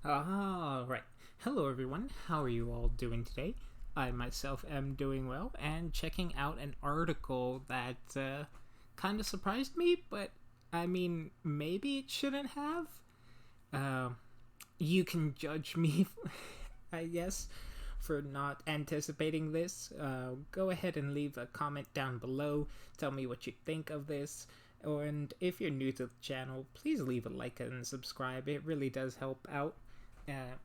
Alright. Hello everyone, how are you all doing today? I myself am doing well and checking out an article that kind of surprised me, but I mean, maybe it shouldn't have. Uh, you can judge me, I guess, for not anticipating this. Go ahead and leave a comment down below. Tell me what you think of this. And if you're new to the channel, please leave a like and subscribe. It really does help out. Uh,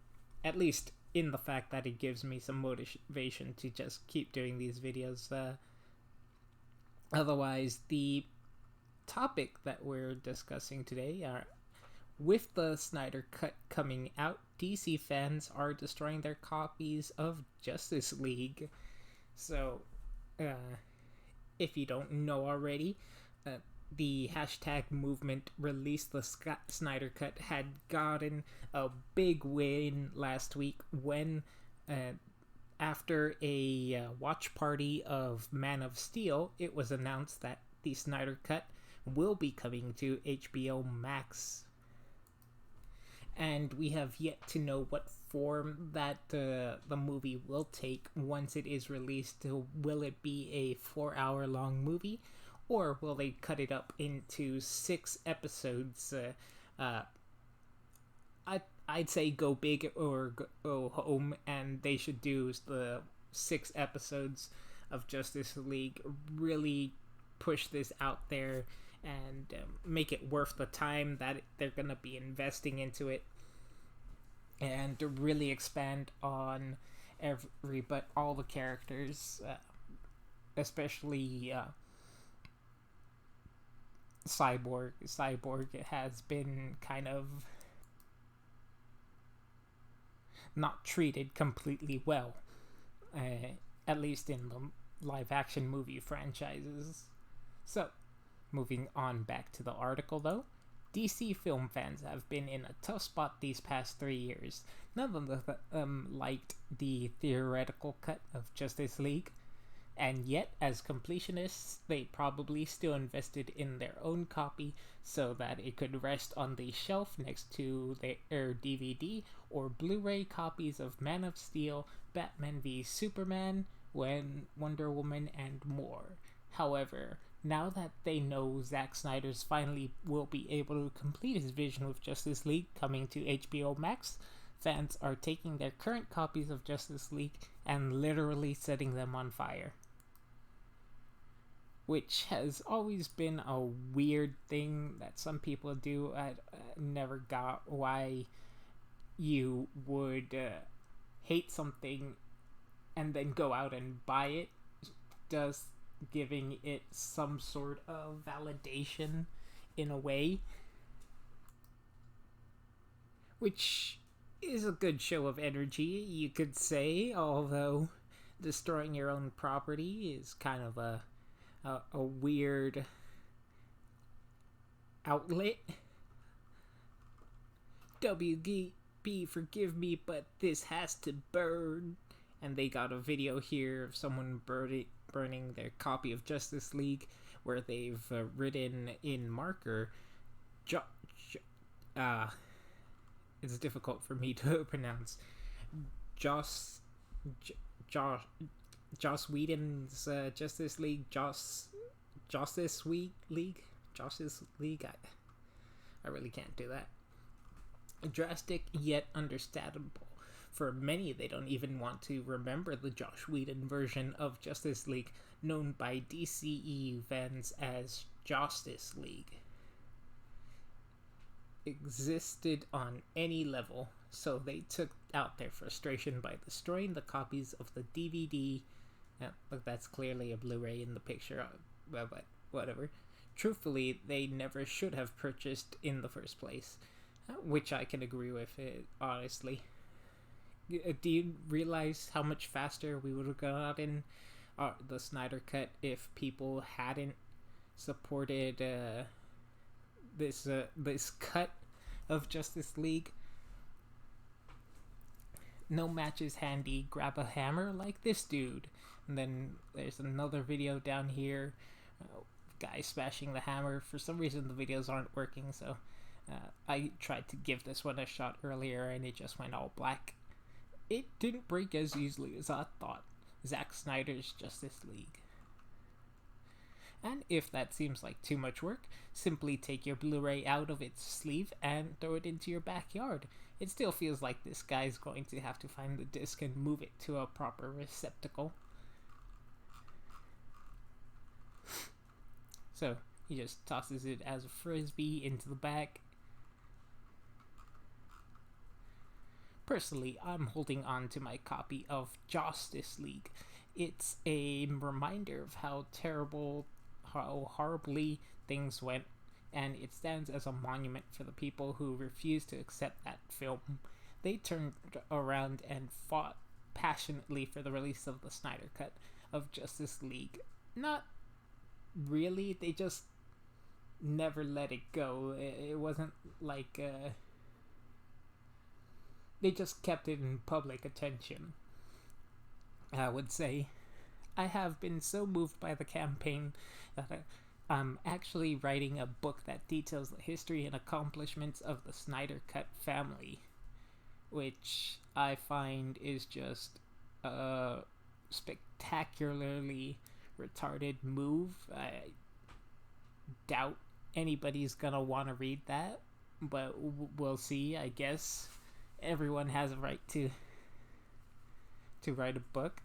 at least in the fact that it gives me some motivation to just keep doing these videos. Otherwise, the topic that we're discussing today are with the Snyder Cut coming out, DC fans are destroying their copies of Justice League. So, if you don't know already, the hashtag movement released the Snyder Cut had gotten a big win last week when, after a watch party of Man of Steel, it was announced that the Snyder Cut will be coming to HBO Max. And we have yet to know what form that the movie will take once it is released. Will it be a 4-hour long movie, or will they cut it up into 6 episodes? I'd say go big or go home, and they should do the 6 episodes of Justice League. Really push this out there and make it worth the time that they're gonna be investing into it, and to really expand on all the characters, especially Cyborg. Cyborg has been kind of not treated completely well, at least in the live action movie franchises. So, moving on back to the article though, DC film fans have been in a tough spot these past 3 years. None of them liked the theoretical cut of Justice League, and yet, as completionists, they probably still invested in their own copy so that it could rest on the shelf next to their DVD or Blu-ray copies of Man of Steel, Batman v Superman, Wonder Woman, and more. However, now that they know Zack Snyder's finally will be able to complete his vision with Justice League coming to HBO Max, fans are taking their current copies of Justice League and literally setting them on fire. Which has always been a weird thing that some people do. I never got why you would hate something and then go out and buy it, just giving it some sort of validation in a way, which is a good show of energy, you could say, although destroying your own property is kind of a weird outlet. WGB, forgive me, but this has to burn. And they got a video here of someone burning their copy of Justice League, where they've written in marker, it's difficult for me to pronounce, Joss Whedon's Justice League, Josstice League. I really can't do that. Drastic yet understandable. For many, they don't even want to remember the Joss Whedon version of Justice League, known by DCEU fans as Josstice League, existed on any level, so they took out their frustration by destroying the copies of the DVD. That's clearly a Blu-ray in the picture, but whatever. Truthfully, they never should have purchased in the first place, which I can agree with, honestly. Do you realize how much faster we would have gotten the Snyder Cut if people hadn't supported this cut of Justice League? No matches handy, grab a hammer like this dude. And then there's another video down here, guy smashing the hammer. For some reason the videos aren't working, so I tried to give this one a shot earlier and it just went all black. It didn't break as easily as I thought. Zack Snyder's Justice League. And if that seems like too much work, simply take your Blu-ray out of its sleeve and throw it into your backyard. It still feels like this guy's going to have to find the disc and move it to a proper receptacle. So he just tosses it as a frisbee into the bag. Personally, I'm holding on to my copy of Josstice League. It's a reminder of how horribly things went, and it stands as a monument for the people who refused to accept that film. They turned around and fought passionately for the release of the Snyder Cut of Justice League. Not really, they just never let it go. It wasn't like they just kept it in public attention, I would say. I have been so moved by the campaign that I'm actually writing a book that details the history and accomplishments of the Snyder Cut family, which I find is just a spectacularly retarded move. I doubt anybody's gonna want to read that, but we'll see. I guess everyone has a right to write a book.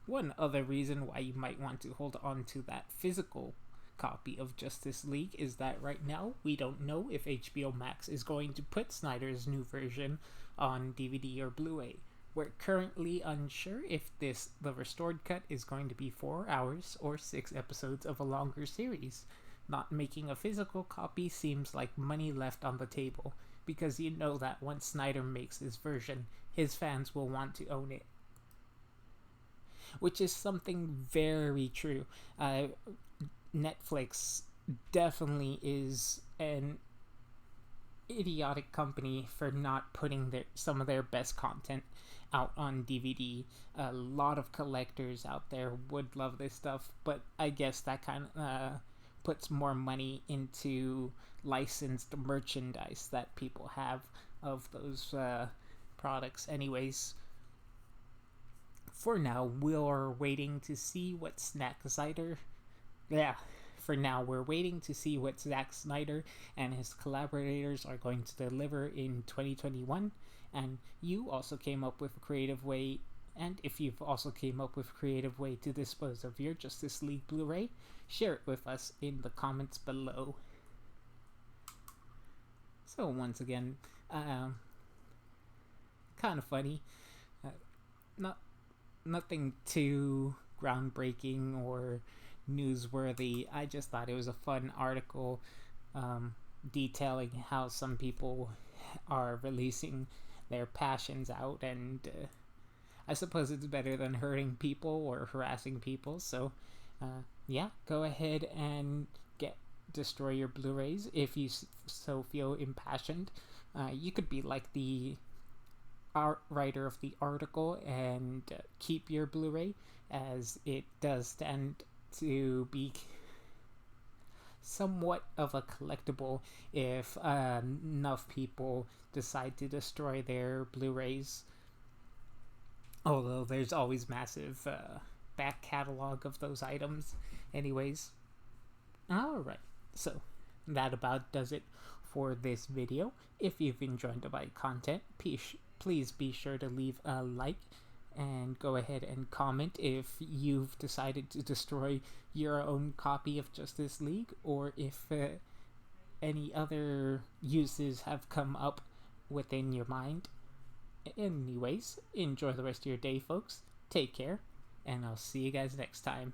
One other reason why you might want to hold on to that physical copy of Justice League is that right now we don't know if HBO Max is going to put Snyder's new version on DVD or Blu-ray. We're currently unsure if the restored cut is going to be 4 hours or 6 episodes of a longer series. Not making a physical copy seems like money left on the table, because you know that once Snyder makes his version, his fans will want to own it. Which is something very true. Netflix definitely is an idiotic company for not putting some of their best content out on DVD. A lot of collectors out there would love this stuff, but I guess that kind of puts more money into licensed merchandise that people have of those products anyways. For now, we're waiting to see what Zack Snyder and his collaborators are going to deliver in 2021. And you also came up with a creative way, and if you've also came up with a creative way to dispose of your Justice League Blu-ray, share it with us in the comments below. So once again, kind of funny. Nothing too groundbreaking or newsworthy. I just thought it was a fun article detailing how some people are releasing their passions out, and I suppose it's better than hurting people or harassing people. So yeah, go ahead and destroy your Blu-rays if you so feel impassioned. You could be like the writer of the article and keep your Blu-ray, as it does stand to be somewhat of a collectible if enough people decide to destroy their Blu-rays. Although there's always massive back catalog of those items anyways. Alright, so that about does it for this video. If you've enjoyed my content, please be sure to leave a like and go ahead and comment if you've decided to destroy your own copy of Justice League, or if any other uses have come up within your mind. Anyways, enjoy the rest of your day, folks. Take care, and I'll see you guys next time.